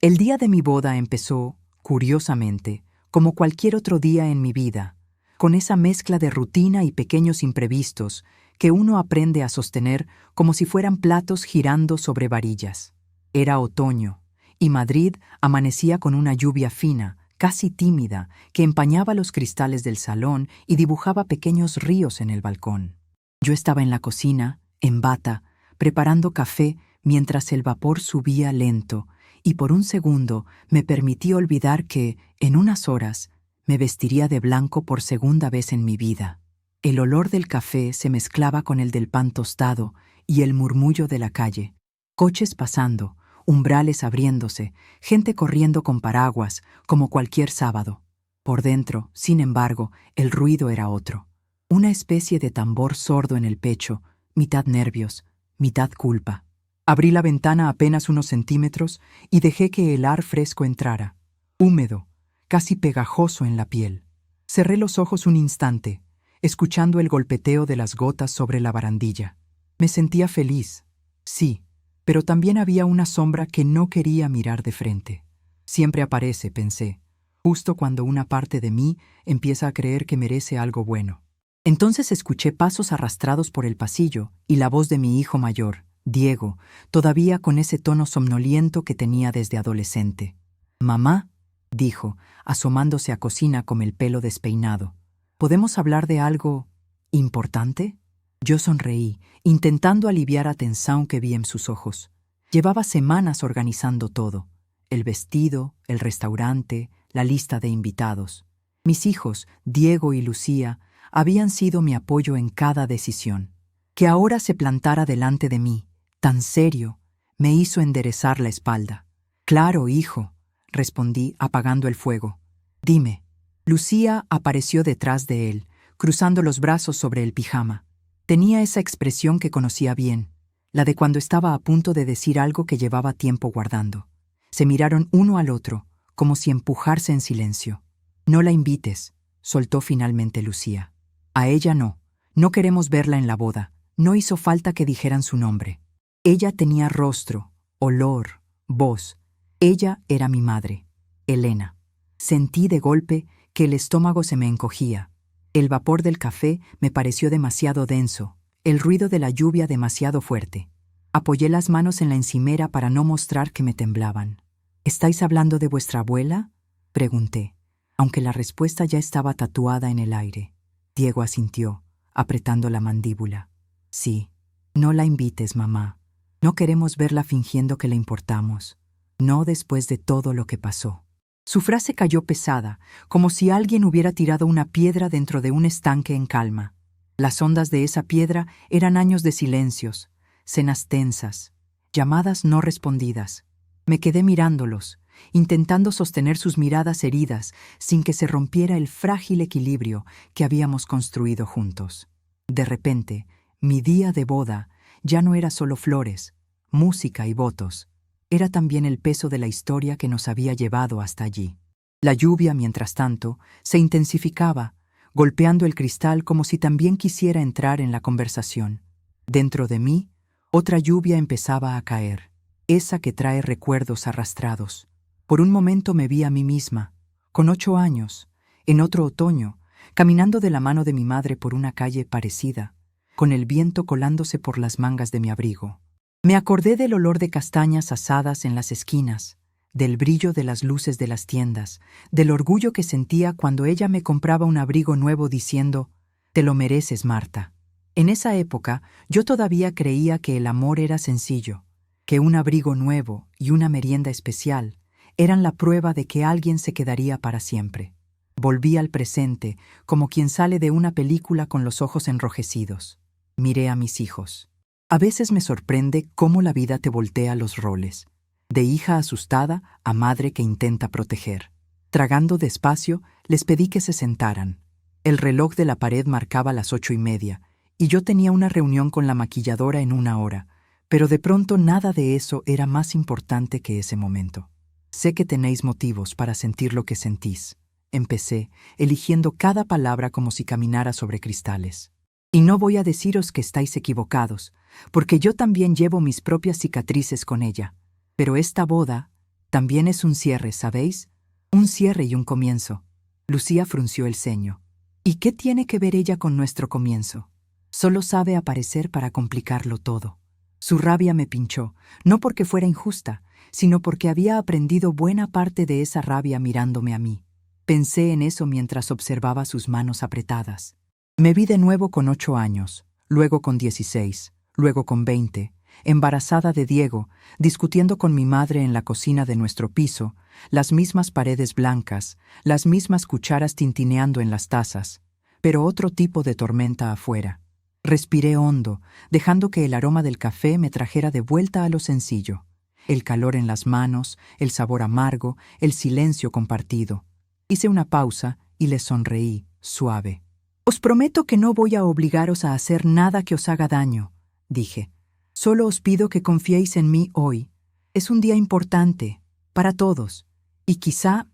El día de mi boda empezó, curiosamente, como cualquier otro día en mi vida, con esa mezcla de rutina y pequeños imprevistos que uno aprende a sostener como si fueran platos girando sobre varillas. Era otoño, y Madrid amanecía con una lluvia fina, casi tímida, que empañaba los cristales del salón y dibujaba pequeños ríos en el balcón. Yo estaba en la cocina, en bata, preparando café mientras el vapor subía lento, y por un segundo me permití olvidar que, en unas horas, me vestiría de blanco por segunda vez en mi vida. El olor del café se mezclaba con el del pan tostado y el murmullo de la calle. Coches pasando, umbrales abriéndose, gente corriendo con paraguas, como cualquier sábado. Por dentro, sin embargo, el ruido era otro. Una especie de tambor sordo en el pecho, mitad nervios, mitad culpa. Abrí la ventana apenas unos centímetros y dejé que el aire fresco entrara, húmedo, casi pegajoso en la piel. Cerré los ojos un instante, escuchando el golpeteo de las gotas sobre la barandilla. Me sentía feliz, sí, pero también había una sombra que no quería mirar de frente. Siempre aparece, pensé, justo cuando una parte de mí empieza a creer que merece algo bueno. Entonces escuché pasos arrastrados por el pasillo y la voz de mi hijo mayor, Diego, todavía con ese tono somnoliento que tenía desde adolescente. «Mamá», dijo, asomándose a cocina con el pelo despeinado, «¿podemos hablar de algo importante?» Yo sonreí, intentando aliviar la tensión que vi en sus ojos. Llevaba semanas organizando todo: el vestido, el restaurante, la lista de invitados. Mis hijos, Diego y Lucía, habían sido mi apoyo en cada decisión. Que ahora se plantara delante de mí, tan serio, me hizo enderezar la espalda. «Claro, hijo», respondí, apagando el fuego. «Dime». Lucía apareció detrás de él, cruzando los brazos sobre el pijama. Tenía esa expresión que conocía bien, la de cuando estaba a punto de decir algo que llevaba tiempo guardando. Se miraron uno al otro, como si empujarse en silencio. «No la invites», soltó finalmente Lucía. «A ella no. No queremos verla en la boda. No hizo falta que dijeran su nombre. Ella tenía rostro, olor, voz. Ella era mi madre, Elena». Sentí de golpe que el estómago se me encogía. El vapor del café me pareció demasiado denso, el ruido de la lluvia demasiado fuerte. Apoyé las manos en la encimera para no mostrar que me temblaban. «¿Estáis hablando de vuestra abuela?», pregunté, aunque la respuesta ya estaba tatuada en el aire. Diego asintió, apretando la mandíbula. «Sí, no la invites, mamá. No queremos verla fingiendo que le importamos. No después de todo lo que pasó». Su frase cayó pesada, como si alguien hubiera tirado una piedra dentro de un estanque en calma. Las ondas de esa piedra eran años de silencios, cenas tensas, llamadas no respondidas. Me quedé mirándolos, intentando sostener sus miradas heridas sin que se rompiera el frágil equilibrio que habíamos construido juntos. De repente, mi día de boda ya no era solo flores, música y votos. Era también el peso de la historia que nos había llevado hasta allí. La lluvia, mientras tanto, se intensificaba, golpeando el cristal como si también quisiera entrar en la conversación. Dentro de mí, otra lluvia empezaba a caer, esa que trae recuerdos arrastrados. Por un momento me vi a mí misma, con 8 años, en otro otoño, caminando de la mano de mi madre por una calle parecida, con el viento colándose por las mangas de mi abrigo. Me acordé del olor de castañas asadas en las esquinas, del brillo de las luces de las tiendas, del orgullo que sentía cuando ella me compraba un abrigo nuevo diciendo: «Te lo mereces, Marta». En esa época yo todavía creía que el amor era sencillo, que un abrigo nuevo y una merienda especial eran la prueba de que alguien se quedaría para siempre. Volví al presente, como quien sale de una película con los ojos enrojecidos. Miré a mis hijos. A veces me sorprende cómo la vida te voltea los roles, de hija asustada a madre que intenta proteger. Tragando despacio, les pedí que se sentaran. El reloj de la pared marcaba las 8:30, y yo tenía una reunión con la maquilladora en 1 hora, pero de pronto nada de eso era más importante que ese momento. «Sé que tenéis motivos para sentir lo que sentís», empecé, eligiendo cada palabra como si caminara sobre cristales. «Y no voy a deciros que estáis equivocados, porque yo también llevo mis propias cicatrices con ella. Pero esta boda También es un cierre, ¿sabéis? Un cierre y un comienzo. Lucía frunció el ceño. ¿Y qué tiene que ver ella con nuestro comienzo? Solo sabe aparecer para complicarlo todo. Su rabia me pinchó, no porque fuera injusta, sino porque había aprendido buena parte de esa rabia mirándome a mí. Pensé en eso mientras observaba sus manos apretadas. Me vi de nuevo con 8 años, luego con 16, luego con 20, embarazada de Diego, discutiendo con mi madre en la cocina de nuestro piso, las mismas paredes blancas, las mismas cucharas tintineando en las tazas, pero otro tipo de tormenta afuera. Respiré hondo, dejando que el aroma del café me trajera de vuelta a lo sencillo. El calor en las manos, el sabor amargo, el silencio compartido. Hice una pausa y le sonreí, suave. «Os prometo que no voy a obligaros a hacer nada que os haga daño», dije. «Solo os pido que confiéis en mí hoy. Es un día importante, para todos, y quizá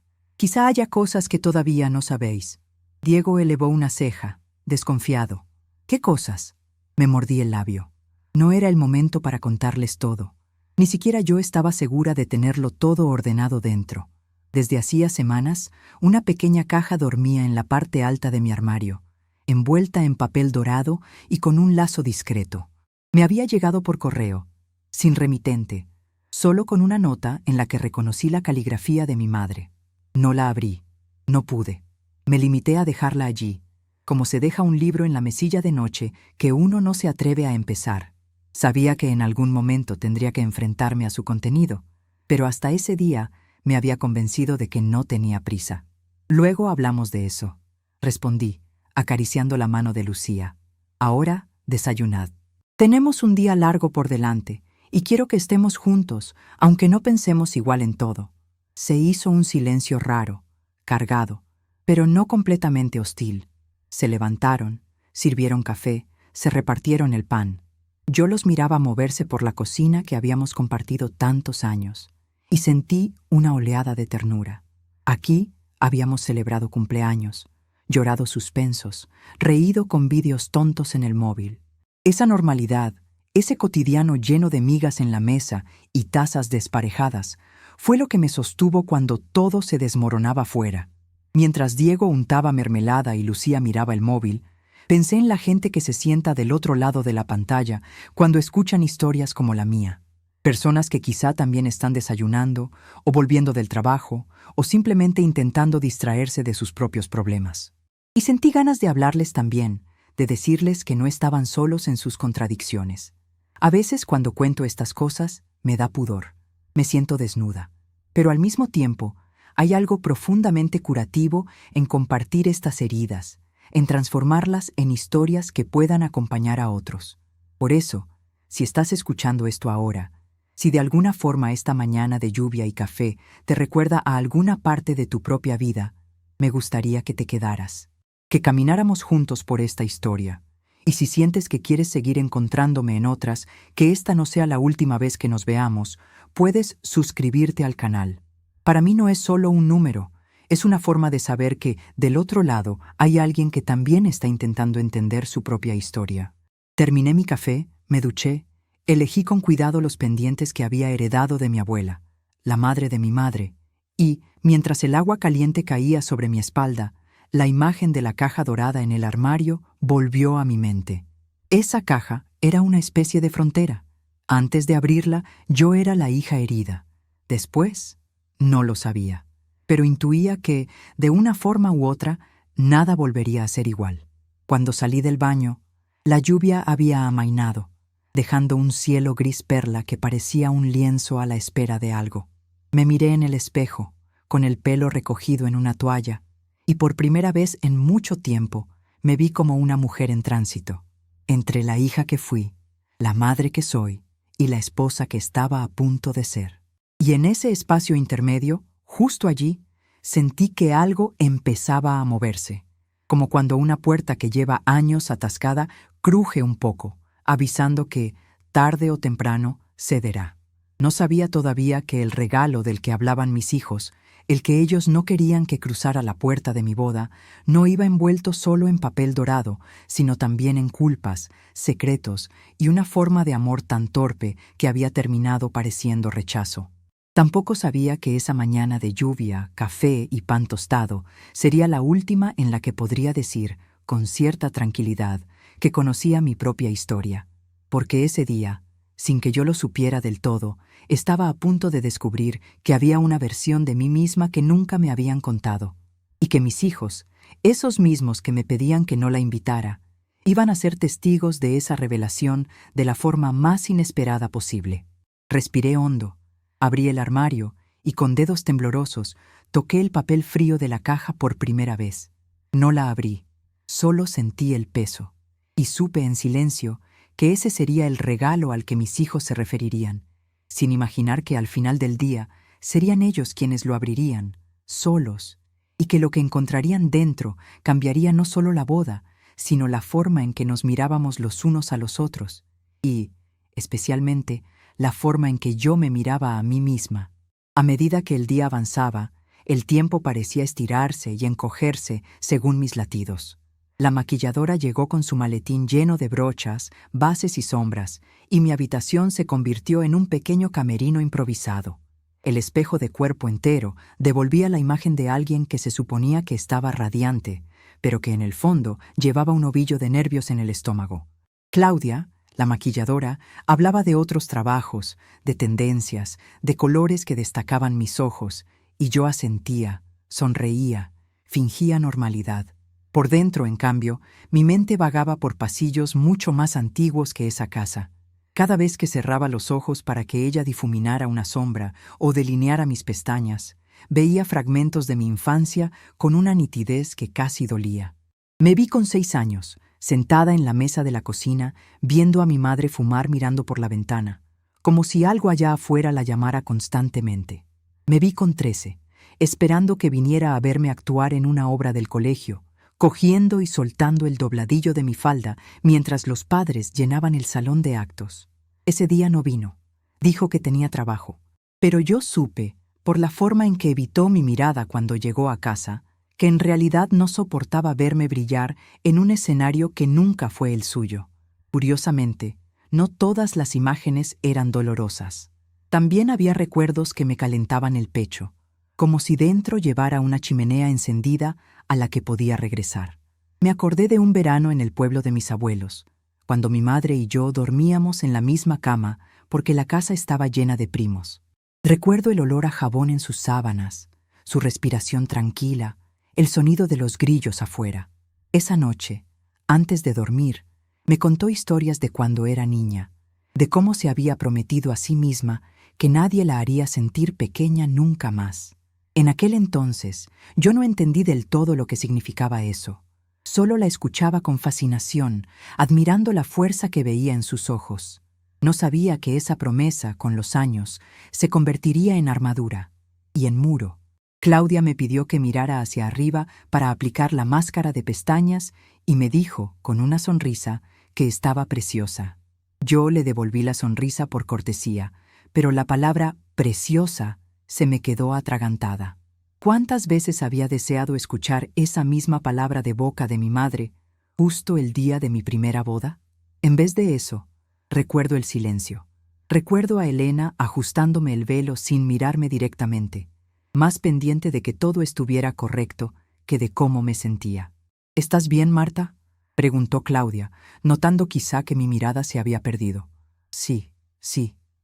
haya cosas que todavía no sabéis». Diego elevó una ceja, desconfiado. «¿Qué cosas?». Me mordí el labio. No era el momento para contarles todo. Ni siquiera yo estaba segura de tenerlo todo ordenado dentro. Desde hacía semanas, una pequeña caja dormía en la parte alta de mi armario, envuelta en papel dorado y con un lazo discreto. Me había llegado por correo, sin remitente, solo con una nota en la que reconocí la caligrafía de mi madre. No la abrí, no pude. Me limité a dejarla allí, como se deja un libro en la mesilla de noche que uno no se atreve a empezar. Sabía que en algún momento tendría que enfrentarme a su contenido, pero hasta ese día me había convencido de que no tenía prisa. «Luego hablamos de eso», respondí, acariciando la mano de Lucía. «Ahora, desayunad. Tenemos un día largo por delante, y quiero que estemos juntos, aunque no pensemos igual en todo». Se hizo un silencio raro, cargado, pero no completamente hostil. Se levantaron, sirvieron café, se repartieron el pan. Yo los miraba moverse por la cocina que habíamos compartido tantos años, y sentí una oleada de ternura. Aquí habíamos celebrado cumpleaños, llorado suspensos, reído con vídeos tontos en el móvil. Esa normalidad, ese cotidiano lleno de migas en la mesa y tazas desparejadas, fue lo que me sostuvo cuando todo se desmoronaba fuera. Mientras Diego untaba mermelada y Lucía miraba el móvil, pensé en la gente que se sienta del otro lado de la pantalla cuando escuchan historias como la mía. Personas que quizá también están desayunando, o volviendo del trabajo, o simplemente intentando distraerse de sus propios problemas. Y sentí ganas de hablarles también, de decirles que no estaban solos en sus contradicciones. A veces cuando cuento estas cosas, me da pudor. Me siento desnuda. Pero al mismo tiempo, hay algo profundamente curativo en compartir estas heridas, en transformarlas en historias que puedan acompañar a otros. Por eso, si estás escuchando esto ahora, si de alguna forma esta mañana de lluvia y café te recuerda a alguna parte de tu propia vida, me gustaría que te quedaras, que camináramos juntos por esta historia. Y si sientes que quieres seguir encontrándome en otras, que esta no sea la última vez que nos veamos, puedes suscribirte al canal. Para mí no es solo un número, es una forma de saber que, del otro lado, hay alguien que también está intentando entender su propia historia. Terminé mi café, me duché, elegí con cuidado los pendientes que había heredado de mi abuela, la madre de mi madre, y, mientras el agua caliente caía sobre mi espalda, la imagen de la caja dorada en el armario volvió a mi mente. Esa caja era una especie de frontera. Antes de abrirla, yo era la hija herida. Después, no lo sabía, pero intuía que, de una forma u otra, nada volvería a ser igual. Cuando salí del baño, la lluvia había amainado, dejando un cielo gris perla que parecía un lienzo a la espera de algo. Me miré en el espejo, con el pelo recogido en una toalla, y por primera vez en mucho tiempo me vi como una mujer en tránsito, entre la hija que fui, la madre que soy y la esposa que estaba a punto de ser. Y en ese espacio intermedio, justo allí, sentí que algo empezaba a moverse, como cuando una puerta que lleva años atascada cruje un poco, avisando que, tarde o temprano, cederá. No sabía todavía que el regalo del que hablaban mis hijos, el que ellos no querían que cruzara la puerta de mi boda, no iba envuelto solo en papel dorado, sino también en culpas, secretos y una forma de amor tan torpe que había terminado pareciendo rechazo. Tampoco sabía que esa mañana de lluvia, café y pan tostado sería la última en la que podría decir, con cierta tranquilidad, que conocía mi propia historia, porque ese día, sin que yo lo supiera del todo, estaba a punto de descubrir que había una versión de mí misma que nunca me habían contado, y que mis hijos, esos mismos que me pedían que no la invitara, iban a ser testigos de esa revelación de la forma más inesperada posible. Respiré hondo, abrí el armario y con dedos temblorosos toqué el papel frío de la caja por primera vez. No la abrí, solo sentí el peso, y supe en silencio que ese sería el regalo al que mis hijos se referirían, sin imaginar que al final del día serían ellos quienes lo abrirían, solos, y que lo que encontrarían dentro cambiaría no solo la boda, sino la forma en que nos mirábamos los unos a los otros, y, especialmente, la forma en que yo me miraba a mí misma. A medida que el día avanzaba, el tiempo parecía estirarse y encogerse según mis latidos. La maquilladora llegó con su maletín lleno de brochas, bases y sombras, y mi habitación se convirtió en un pequeño camerino improvisado. El espejo de cuerpo entero devolvía la imagen de alguien que se suponía que estaba radiante, pero que en el fondo llevaba un ovillo de nervios en el estómago. Claudia, la maquilladora, hablaba de otros trabajos, de tendencias, de colores que destacaban mis ojos, y yo asentía, sonreía, fingía normalidad. Por dentro, en cambio, mi mente vagaba por pasillos mucho más antiguos que esa casa. Cada vez que cerraba los ojos para que ella difuminara una sombra o delineara mis pestañas, veía fragmentos de mi infancia con una nitidez que casi dolía. Me vi con 6 años, sentada en la mesa de la cocina, viendo a mi madre fumar mirando por la ventana, como si algo allá afuera la llamara constantemente. Me vi con 13, esperando que viniera a verme actuar en una obra del colegio, cogiendo y soltando el dobladillo de mi falda mientras los padres llenaban el salón de actos. Ese día no vino. Dijo que tenía trabajo. Pero yo supe, por la forma en que evitó mi mirada cuando llegó a casa, que en realidad no soportaba verme brillar en un escenario que nunca fue el suyo. Curiosamente, no todas las imágenes eran dolorosas. También había recuerdos que me calentaban el pecho, como si dentro llevara una chimenea encendida a la que podía regresar. Me acordé de un verano en el pueblo de mis abuelos, cuando mi madre y yo dormíamos en la misma cama porque la casa estaba llena de primos. Recuerdo el olor a jabón en sus sábanas, su respiración tranquila, el sonido de los grillos afuera. Esa noche, antes de dormir, me contó historias de cuando era niña, de cómo se había prometido a sí misma que nadie la haría sentir pequeña nunca más. En aquel entonces, yo no entendí del todo lo que significaba eso. Solo la escuchaba con fascinación, admirando la fuerza que veía en sus ojos. No sabía que esa promesa, con los años, se convertiría en armadura y en muro. Claudia me pidió que mirara hacia arriba para aplicar la máscara de pestañas y me dijo, con una sonrisa, que estaba preciosa. Yo le devolví la sonrisa por cortesía, pero la palabra preciosa se me quedó atragantada. ¿Cuántas veces había deseado escuchar esa misma palabra de boca de mi madre, justo el día de mi primera boda? En vez de eso, recuerdo el silencio. Recuerdo a Elena ajustándome el velo sin mirarme directamente, más pendiente de que todo estuviera correcto que de cómo me sentía. ¿Estás bien, Marta?, preguntó Claudia, notando quizá que mi mirada se había perdido. Sí,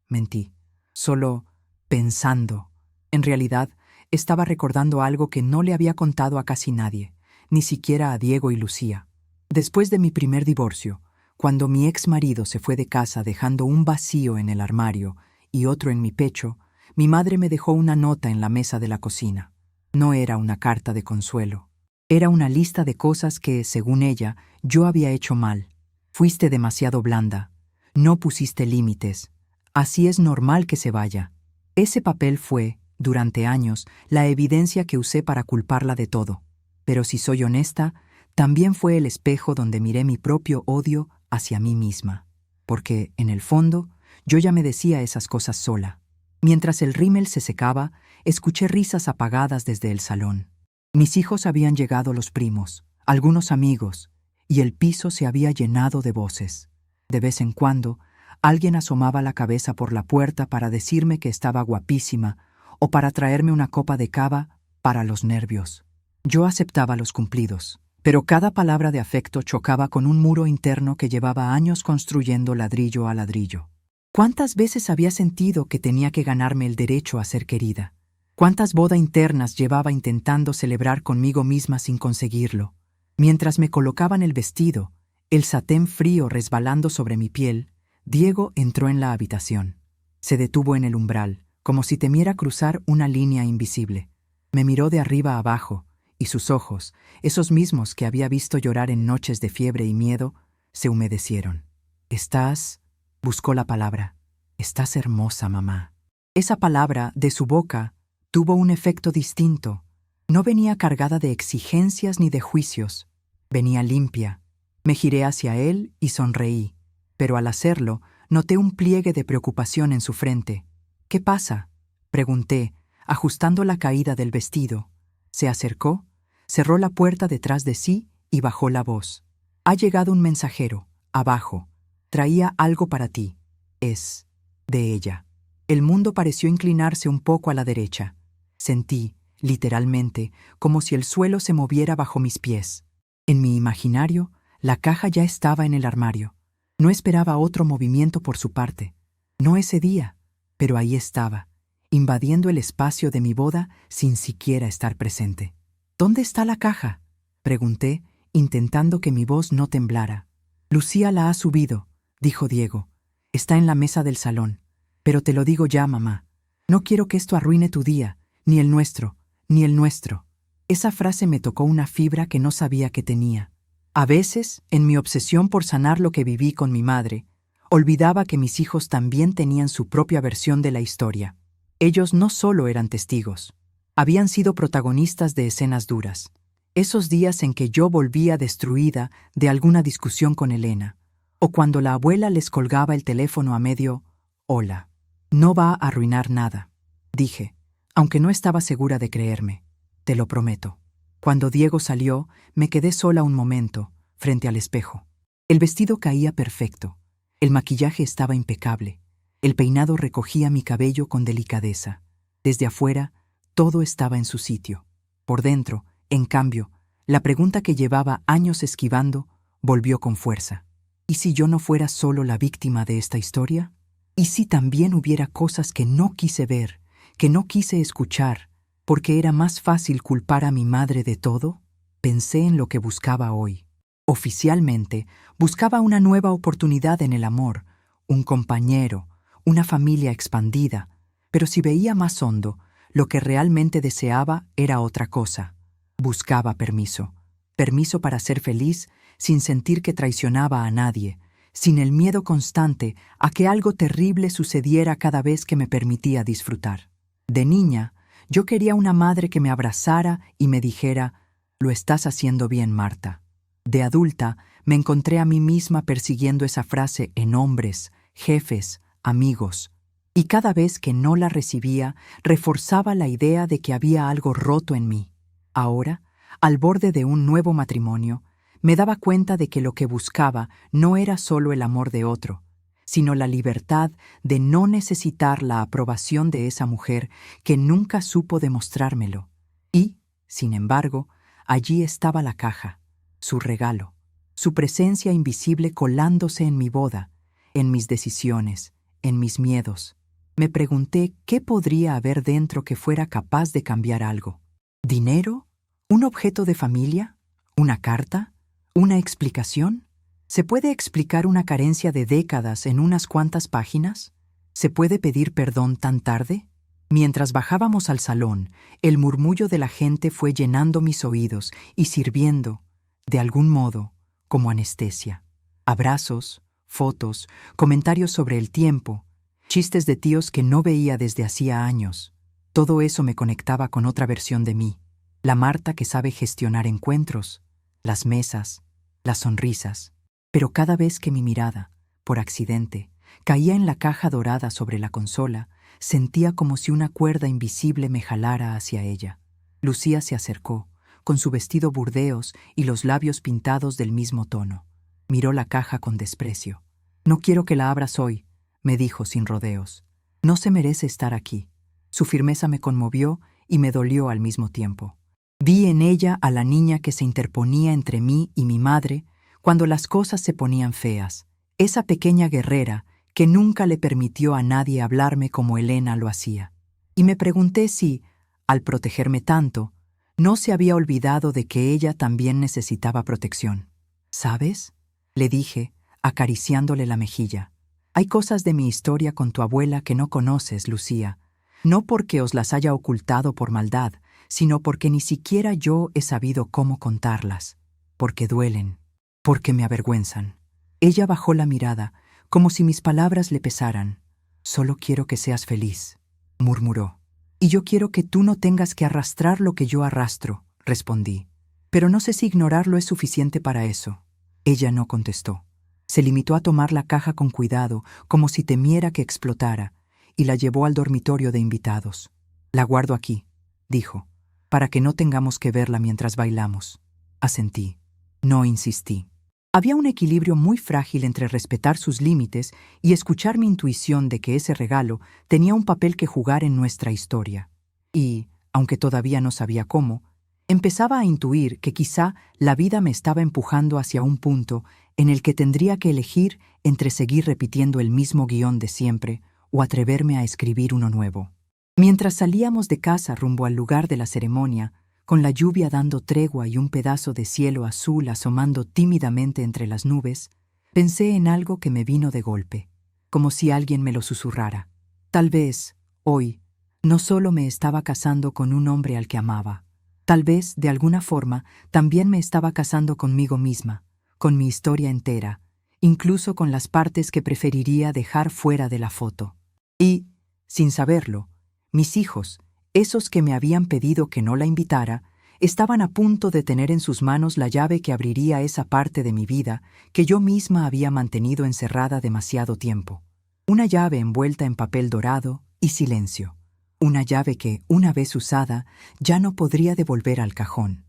mentí. Solo pensando. En realidad, estaba recordando algo que no le había contado a casi nadie, ni siquiera a Diego y Lucía. Después de mi primer divorcio, cuando mi ex marido se fue de casa dejando un vacío en el armario y otro en mi pecho, mi madre me dejó una nota en la mesa de la cocina. No era una carta de consuelo. Era una lista de cosas que, según ella, yo había hecho mal. Fuiste demasiado blanda. No pusiste límites. Así es normal que se vaya. Ese papel fue, durante años, la evidencia que usé para culparla de todo. Pero si soy honesta, también fue el espejo donde miré mi propio odio hacia mí misma. Porque, en el fondo, yo ya me decía esas cosas sola. Mientras el rímel se secaba, escuché risas apagadas desde el salón. Mis hijos habían llegado los primos, algunos amigos, y el piso se había llenado de voces. De vez en cuando, Alguien asomaba la cabeza por la puerta para decirme que estaba guapísima o para traerme una copa de cava para los nervios. Yo aceptaba los cumplidos, pero cada palabra de afecto chocaba con un muro interno que llevaba años construyendo ladrillo a ladrillo. ¿Cuántas veces había sentido que tenía que ganarme el derecho a ser querida? ¿Cuántas bodas internas llevaba intentando celebrar conmigo misma sin conseguirlo? Mientras me colocaban el vestido, el satén frío resbalando sobre mi piel, Diego entró en la habitación. Se detuvo en el umbral, como si temiera cruzar una línea invisible. Me miró de arriba a abajo, y sus ojos, esos mismos que había visto llorar en noches de fiebre y miedo, se humedecieron. «Estás...» buscó la palabra. «Estás hermosa, mamá». Esa palabra, de su boca, tuvo un efecto distinto. No venía cargada de exigencias ni de juicios. Venía limpia. Me giré hacia él y sonreí, pero al hacerlo, noté un pliegue de preocupación en su frente. «¿Qué pasa?», pregunté, ajustando la caída del vestido. Se acercó, cerró la puerta detrás de sí y bajó la voz. «Ha llegado un mensajero, abajo. Traía algo para ti. Es de ella». El mundo pareció inclinarse un poco a la derecha. Sentí, literalmente, como si el suelo se moviera bajo mis pies. En mi imaginario, la caja ya estaba en el armario. No esperaba otro movimiento por su parte. No ese día, pero ahí estaba, invadiendo el espacio de mi boda sin siquiera estar presente. «¿Dónde está la caja?», pregunté, intentando que mi voz no temblara. «Lucía la ha subido», dijo Diego. «Está en la mesa del salón. Pero te lo digo ya, mamá. No quiero que esto arruine tu día, ni el nuestro, ni el nuestro». Esa frase me tocó una fibra que no sabía que tenía. A veces, en mi obsesión por sanar lo que viví con mi madre, olvidaba que mis hijos también tenían su propia versión de la historia. Ellos no solo eran testigos, habían sido protagonistas de escenas duras. Esos días en que yo volvía destruida de alguna discusión con Elena, o cuando la abuela les colgaba el teléfono a medio «Hola». «No va a arruinar nada», dije, aunque no estaba segura de creerme. «Te lo prometo». Cuando Diego salió, me quedé sola un momento, frente al espejo. El vestido caía perfecto, el maquillaje estaba impecable, el peinado recogía mi cabello con delicadeza. Desde afuera, todo estaba en su sitio. Por dentro, en cambio, la pregunta que llevaba años esquivando volvió con fuerza. ¿Y si yo no fuera solo la víctima de esta historia? ¿Y si también hubiera cosas que no quise ver, que no quise escuchar, porque era más fácil culpar a mi madre de todo? Pensé en lo que buscaba hoy. Oficialmente, buscaba una nueva oportunidad en el amor, un compañero, una familia expandida, pero si veía más hondo, lo que realmente deseaba era otra cosa. Buscaba permiso. Permiso para ser feliz sin sentir que traicionaba a nadie, sin el miedo constante a que algo terrible sucediera cada vez que me permitía disfrutar. De niña, yo quería una madre que me abrazara y me dijera: «Lo estás haciendo bien, Marta». De adulta, me encontré a mí misma persiguiendo esa frase en hombres, jefes, amigos. Y cada vez que no la recibía, reforzaba la idea de que había algo roto en mí. Ahora, al borde de un nuevo matrimonio, me daba cuenta de que lo que buscaba no era solo el amor de otro, sino la libertad de no necesitar la aprobación de esa mujer que nunca supo demostrármelo. Y, sin embargo, allí estaba la caja, su regalo, su presencia invisible colándose en mi boda, en mis decisiones, en mis miedos. Me pregunté qué podría haber dentro que fuera capaz de cambiar algo. ¿Dinero? ¿Un objeto de familia? ¿Una carta? ¿Una explicación? ¿Se puede explicar una carencia de décadas en unas cuantas páginas? ¿Se puede pedir perdón tan tarde? Mientras bajábamos al salón, el murmullo de la gente fue llenando mis oídos y sirviendo, de algún modo, como anestesia. Abrazos, fotos, comentarios sobre el tiempo, chistes de tíos que no veía desde hacía años. Todo eso me conectaba con otra versión de mí, la Marta que sabe gestionar encuentros, las mesas, las sonrisas. Pero cada vez que mi mirada, por accidente, caía en la caja dorada sobre la consola, sentía como si una cuerda invisible me jalara hacia ella. Lucía se acercó, con su vestido burdeos y los labios pintados del mismo tono. Miró la caja con desprecio. «No quiero que la abras hoy», me dijo sin rodeos. No se merece estar aquí. Su firmeza me conmovió y me dolió al mismo tiempo. Vi en ella a la niña que se interponía entre mí y mi madre cuando las cosas se ponían feas, esa pequeña guerrera que nunca le permitió a nadie hablarme como Elena lo hacía. Y me pregunté si, al protegerme tanto, no se había olvidado de que ella también necesitaba protección. ¿Sabes?, le dije, acariciándole la mejilla. Hay cosas de mi historia con tu abuela que no conoces, Lucía, no porque os las haya ocultado por maldad, sino porque ni siquiera yo he sabido cómo contarlas, porque duelen, porque me avergüenzan. Ella bajó la mirada, como si mis palabras le pesaran. Solo quiero que seas feliz, murmuró. Y yo quiero que tú no tengas que arrastrar lo que yo arrastro, respondí. Pero no sé si ignorarlo es suficiente para eso. Ella no contestó. Se limitó a tomar la caja con cuidado, como si temiera que explotara, y la llevó al dormitorio de invitados. La guardo aquí, dijo, para que no tengamos que verla mientras bailamos. Asentí. No insistí. Había un equilibrio muy frágil entre respetar sus límites y escuchar mi intuición de que ese regalo tenía un papel que jugar en nuestra historia. Y, aunque todavía no sabía cómo, empezaba a intuir que quizá la vida me estaba empujando hacia un punto en el que tendría que elegir entre seguir repitiendo el mismo guión de siempre o atreverme a escribir uno nuevo. Mientras salíamos de casa rumbo al lugar de la ceremonia, con la lluvia dando tregua y un pedazo de cielo azul asomando tímidamente entre las nubes, pensé en algo que me vino de golpe, como si alguien me lo susurrara. Tal vez, hoy, no solo me estaba casando con un hombre al que amaba, tal vez, de alguna forma, también me estaba casando conmigo misma, con mi historia entera, incluso con las partes que preferiría dejar fuera de la foto. Y, sin saberlo, mis hijos, esos que me habían pedido que no la invitara, estaban a punto de tener en sus manos la llave que abriría esa parte de mi vida que yo misma había mantenido encerrada demasiado tiempo. Una llave envuelta en papel dorado y silencio. Una llave que, una vez usada, ya no podría devolver al cajón.